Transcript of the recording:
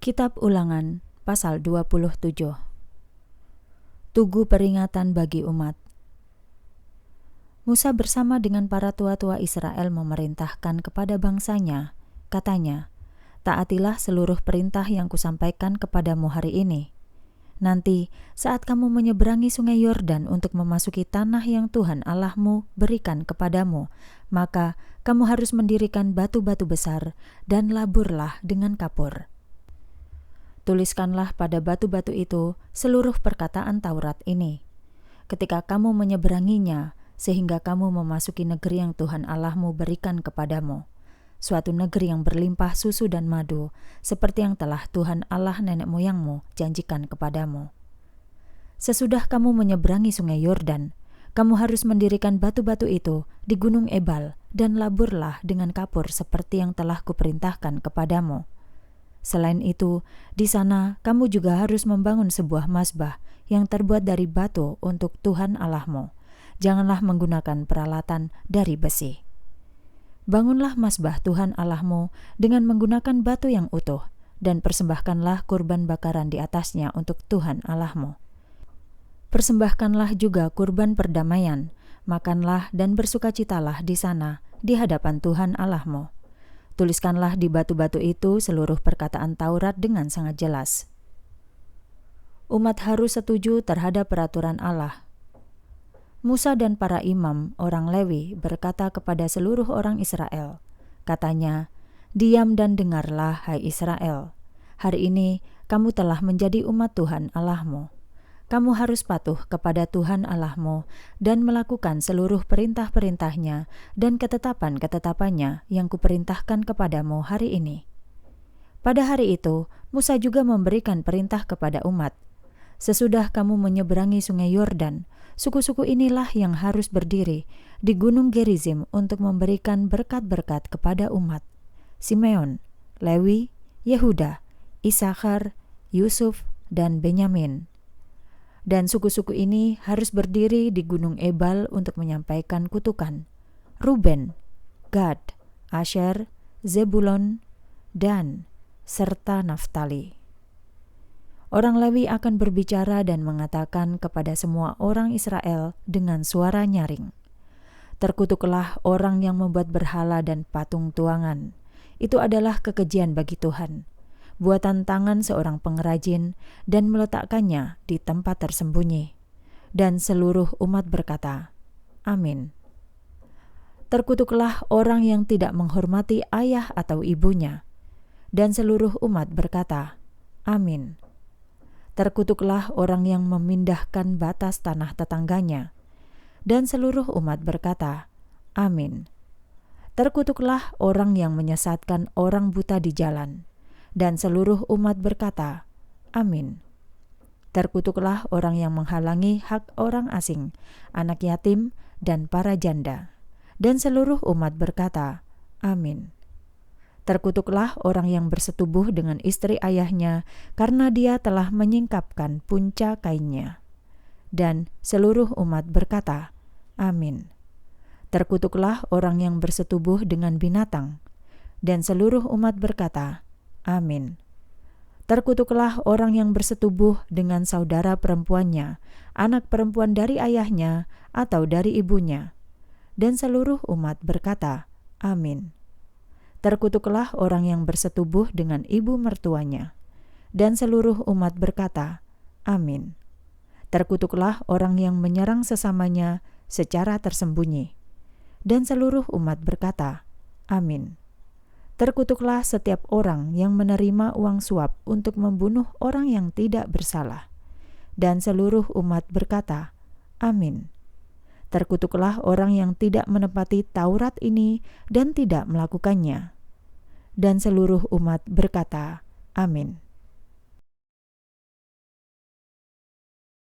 Kitab Ulangan pasal 27. Tugu peringatan bagi umat. Musa bersama dengan para tua-tua Israel memerintahkan kepada bangsanya, katanya, "Taatilah seluruh perintah yang kusampaikan kepadamu hari ini. Nanti saat kamu menyeberangi sungai Yordan untuk memasuki tanah yang Tuhan Allahmu berikan kepadamu, maka kamu harus mendirikan batu-batu besar dan laburlah dengan kapur. Tuliskanlah pada batu-batu itu seluruh perkataan Taurat ini. Ketika kamu menyeberanginya, sehingga kamu memasuki negeri yang Tuhan Allahmu berikan kepadamu, suatu negeri yang berlimpah susu dan madu, seperti yang telah Tuhan Allah nenek moyangmu janjikan kepadamu. Sesudah kamu menyeberangi sungai Yordan, kamu harus mendirikan batu-batu itu di Gunung Ebal dan laburlah dengan kapur seperti yang telah kuperintahkan kepadamu. Selain itu, di sana kamu juga harus membangun sebuah mazbah yang terbuat dari batu untuk Tuhan Allahmu. Janganlah menggunakan peralatan dari besi. Bangunlah mazbah Tuhan Allahmu dengan menggunakan batu yang utuh, dan persembahkanlah kurban bakaran di atasnya untuk Tuhan Allahmu. Persembahkanlah juga kurban perdamaian, makanlah dan bersukacitalah di sana di hadapan Tuhan Allahmu. Tuliskanlah di batu-batu itu seluruh perkataan Taurat dengan sangat jelas. Umat harus setuju terhadap peraturan Allah. Musa dan para imam orang Lewi berkata kepada seluruh orang Israel, katanya, "Diam dan dengarlah, hai Israel. Hari ini kamu telah menjadi umat Tuhan Allahmu. Kamu harus patuh kepada Tuhan Allahmu dan melakukan seluruh perintah-perintahnya dan ketetapan-ketetapannya yang kuperintahkan kepadamu hari ini." Pada hari itu, Musa juga memberikan perintah kepada umat, "Sesudah kamu menyeberangi sungai Yordan, suku-suku inilah yang harus berdiri di Gunung Gerizim untuk memberikan berkat-berkat kepada umat: Simeon, Lewi, Yehuda, Isakar, Yusuf, dan Benyamin. Dan suku-suku ini harus berdiri di Gunung Ebal untuk menyampaikan kutukan: Ruben, Gad, Asher, Zebulon, Dan, serta Naftali." Orang Lewi akan berbicara dan mengatakan kepada semua orang Israel dengan suara nyaring, "Terkutuklah orang yang membuat berhala dan patung tuangan. Itu adalah kekejian bagi Tuhan, buatan tangan seorang pengrajin, dan meletakkannya di tempat tersembunyi." Dan seluruh umat berkata, "Amin." "Terkutuklah orang yang tidak menghormati ayah atau ibunya." Dan seluruh umat berkata, "Amin." "Terkutuklah orang yang memindahkan batas tanah tetangganya." Dan seluruh umat berkata, "Amin." "Terkutuklah orang yang menyesatkan orang buta di jalan." Dan seluruh umat berkata, "Amin." "Terkutuklah orang yang menghalangi hak orang asing, anak yatim, dan para janda." Dan seluruh umat berkata, "Amin." "Terkutuklah orang yang bersetubuh dengan istri ayahnya karena dia telah menyingkapkan punca kainnya." Dan seluruh umat berkata, "Amin." "Terkutuklah orang yang bersetubuh dengan binatang." Dan seluruh umat berkata, "Amin." "Terkutuklah orang yang bersetubuh dengan saudara perempuannya, anak perempuan dari ayahnya atau dari ibunya." Dan seluruh umat berkata, "Amin." "Terkutuklah orang yang bersetubuh dengan ibu mertuanya." Dan seluruh umat berkata, "Amin." "Terkutuklah orang yang menyerang sesamanya secara tersembunyi." Dan seluruh umat berkata, "Amin." "Terkutuklah setiap orang yang menerima uang suap untuk membunuh orang yang tidak bersalah." Dan seluruh umat berkata, "Amin." "Terkutuklah orang yang tidak menepati Taurat ini dan tidak melakukannya." Dan seluruh umat berkata, "Amin."